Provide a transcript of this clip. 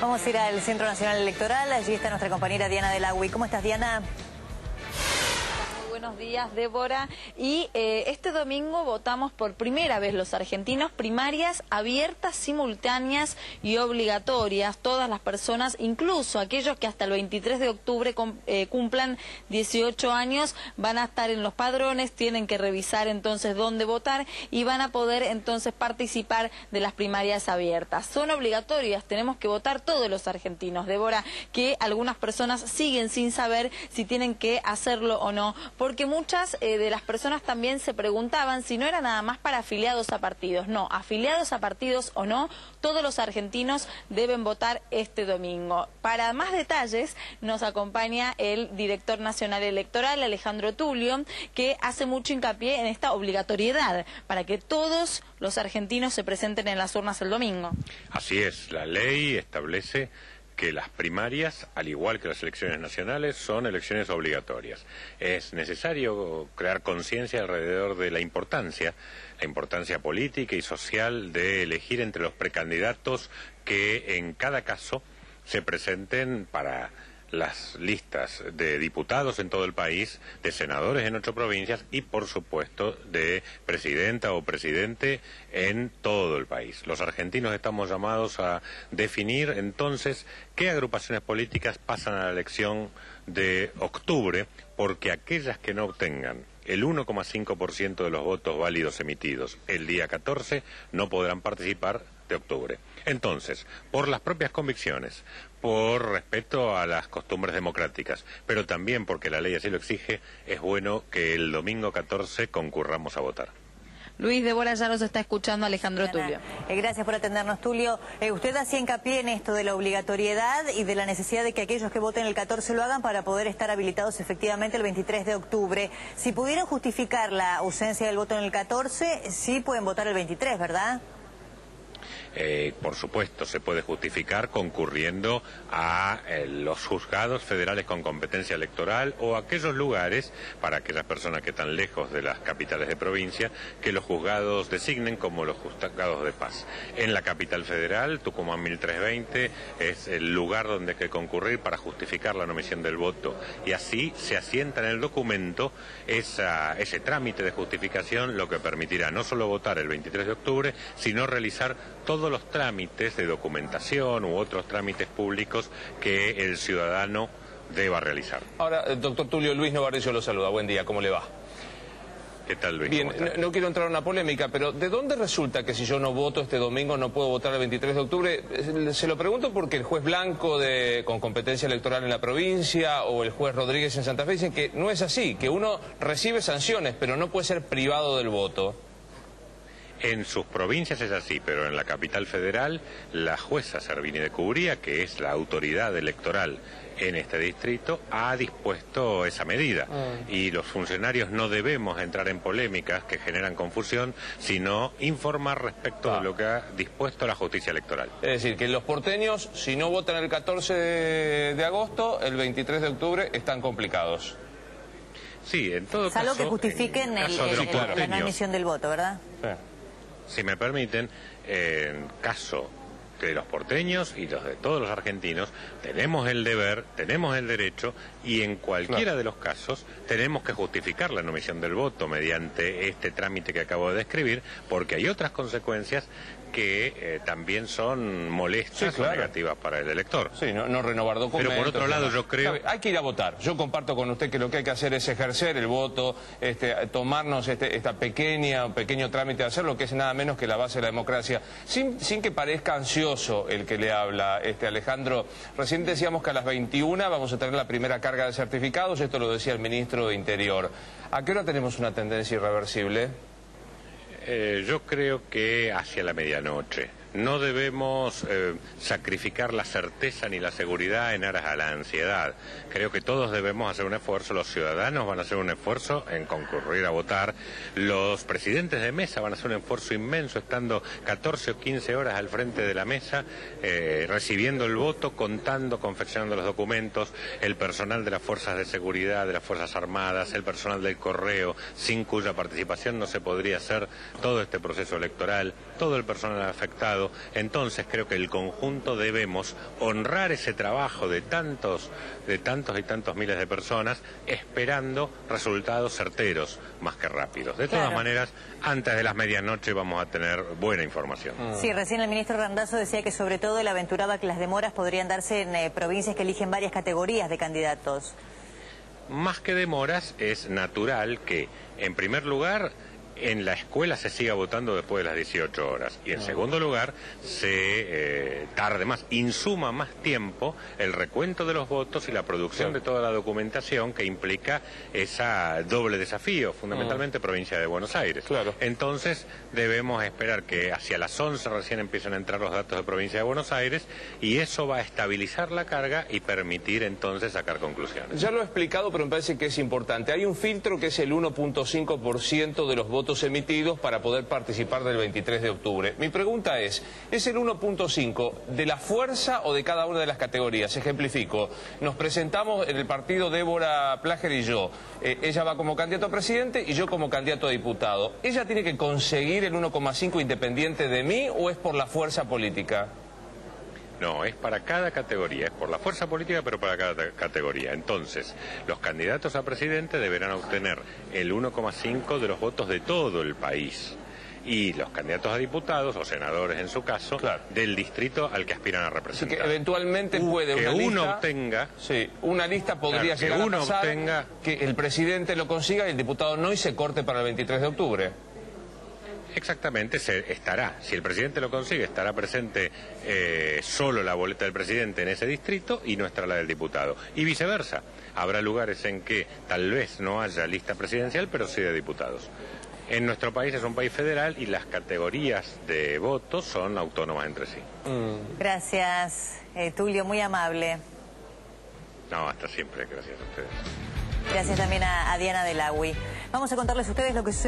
Vamos a ir al Centro Nacional Electoral. Allí está nuestra compañera Diana del Agui. ¿Cómo estás, Diana? Buenos días, Débora. Y este domingo votamos por primera vez los argentinos primarias abiertas, simultáneas y obligatorias. Todas las personas, incluso aquellos que hasta el 23 de octubre cumplan 18 años, van a estar en los padrones, tienen que revisar entonces dónde votar y van a poder entonces participar de las primarias abiertas. Son obligatorias, tenemos que votar todos los argentinos, Débora, que algunas personas siguen sin saber si tienen que hacerlo o no, porque muchas de las personas también se preguntaban si no era nada más para afiliados a partidos. No, afiliados a partidos o no, todos los argentinos deben votar este domingo. Para más detalles nos acompaña el director nacional electoral, Alejandro Tulio, que hace mucho hincapié en esta obligatoriedad para que todos los argentinos se presenten en las urnas el domingo. Así es, la ley establece que las primarias, al igual que las elecciones nacionales, son elecciones obligatorias. Es necesario crear conciencia alrededor de la importancia política y social de elegir entre los precandidatos que en cada caso se presenten para las listas de diputados en todo el país, de senadores en 8 provincias y, por supuesto, de presidenta o presidente en todo el país. Los argentinos estamos llamados a definir, entonces, qué agrupaciones políticas pasan a la elección de octubre, porque aquellas que no obtengan el 1,5% de los votos válidos emitidos el día 14 no podrán participar de octubre. Entonces, por las propias convicciones, por respeto a las costumbres democráticas, pero también porque la ley así lo exige, es bueno que el domingo 14 concurramos a votar. Luis, Débora, ya nos está escuchando Alejandro Tulio. Gracias por atendernos, Tulio. Usted hacía hincapié en esto de la obligatoriedad y de la necesidad de que aquellos que voten el 14 lo hagan para poder estar habilitados efectivamente el 23 de octubre. Si pudieran justificar la ausencia del voto en el 14, sí pueden votar el 23, ¿verdad? Por supuesto, se puede justificar concurriendo a los juzgados federales con competencia electoral o a aquellos lugares, para aquellas personas que están lejos de las capitales de provincia, que los juzgados designen como los juzgados de paz. En la capital federal, Tucumán 1320, es el lugar donde hay que concurrir para justificar la no emisión del voto, y así se asienta en el documento ese trámite de justificación, lo que permitirá no solo votar el 23 de octubre, sino realizar todos los trámites de documentación u otros trámites públicos que el ciudadano deba realizar. Ahora, doctor Tulio, Luis Novarrizo lo saluda. Buen día, ¿cómo le va? ¿Qué tal, Luis? Bien, no quiero entrar en una polémica, pero ¿de dónde resulta que si yo no voto este domingo no puedo votar el 23 de octubre? Se lo pregunto porque el juez Blanco con competencia electoral en la provincia o el juez Rodríguez en Santa Fe dicen que no es así, que uno recibe sanciones, pero no puede ser privado del voto. En sus provincias es así, pero en la capital federal, la jueza Servini de Cubría, que es la autoridad electoral en este distrito, ha dispuesto esa medida. Y los funcionarios no debemos entrar en polémicas que generan confusión, sino informar respecto de lo que ha dispuesto la justicia electoral. Es decir, que los porteños, si no votan el 14 de agosto, el 23 de octubre están complicados. Sí, en todo caso... Salvo que justifiquen la no emisión del voto, ¿verdad? Sí. Si me permiten, en caso de los porteños y los de todos los argentinos, tenemos el deber, tenemos el derecho, y en cualquiera de los casos tenemos que justificar la no emisión del voto mediante este trámite que acabo de describir, porque hay otras consecuencias que también son molestas o negativas para el elector. Sí, no renovar documentos. Pero por otro lado yo creo... Hay que ir a votar. Yo comparto con usted que lo que hay que hacer es ejercer el voto, tomarnos esta pequeño trámite de hacer lo que es nada menos que la base de la democracia. Sin que parezca ansioso el que le habla, Alejandro, recién decíamos que a las 21 vamos a tener la primera carga de certificados, esto lo decía el ministro de Interior. ¿A qué hora tenemos una tendencia irreversible? Yo creo que hacia la medianoche. No debemos sacrificar la certeza ni la seguridad en aras a la ansiedad. Creo que todos debemos hacer un esfuerzo, los ciudadanos van a hacer un esfuerzo en concurrir a votar, los presidentes de mesa van a hacer un esfuerzo inmenso estando 14 o 15 horas al frente de la mesa, recibiendo el voto, contando, confeccionando los documentos, el personal de las fuerzas de seguridad, de las Fuerzas Armadas, el personal del correo, sin cuya participación no se podría hacer todo este proceso electoral, todo el personal afectado. diputado. Entonces creo que el conjunto debemos honrar ese trabajo de tantos y tantos miles de personas, esperando resultados certeros más que rápidos. De todas maneras, antes de las medianoche vamos a tener buena información. Sí, recién el ministro Randazzo decía que sobre todo él aventuraba que las demoras podrían darse en provincias que eligen varias categorías de candidatos. Más que demoras, es natural que, en primer lugar, en la escuela se siga votando después de las 18 horas. Y en segundo lugar, se tarde más, insuma más tiempo el recuento de los votos y la producción de toda la documentación que implica ese doble desafío, fundamentalmente provincia de Buenos Aires. Entonces debemos esperar que hacia las 11 recién empiecen a entrar los datos de provincia de Buenos Aires, y eso va a estabilizar la carga y permitir entonces sacar conclusiones. Ya lo he explicado, pero me parece que es importante. Hay un filtro que es el 1.5% de los votos emitidos para poder participar del 23 de octubre. Mi pregunta es el 1.5 de la fuerza o de cada una de las categorías? Ejemplifico, nos presentamos en el partido Débora Plager y yo. Ella va como candidato a presidente y yo como candidato a diputado. ¿Ella tiene que conseguir el 1.5 independiente de mí o es por la fuerza política? No, es para cada categoría, es por la fuerza política, pero para cada categoría. Entonces, los candidatos a presidente deberán obtener el 1,5 de los votos de todo el país. Y los candidatos a diputados, o senadores en su caso, del distrito al que aspiran a representar. Así que eventualmente puede que una lista, uno obtenga... Sí, una lista podría llegar a pasar, que el presidente lo consiga y el diputado no, y se corte para el 23 de octubre. Exactamente, estará, si el presidente lo consigue, estará presente solo la boleta del presidente en ese distrito y no estará la del diputado. Y viceversa, habrá lugares en que tal vez no haya lista presidencial, pero sí de diputados. En nuestro país es un país federal y las categorías de votos son autónomas entre sí. Gracias, Tulio, muy amable. No, hasta siempre, gracias a ustedes. Gracias también a Diana Del Agui. Vamos a contarles a ustedes lo que sucede.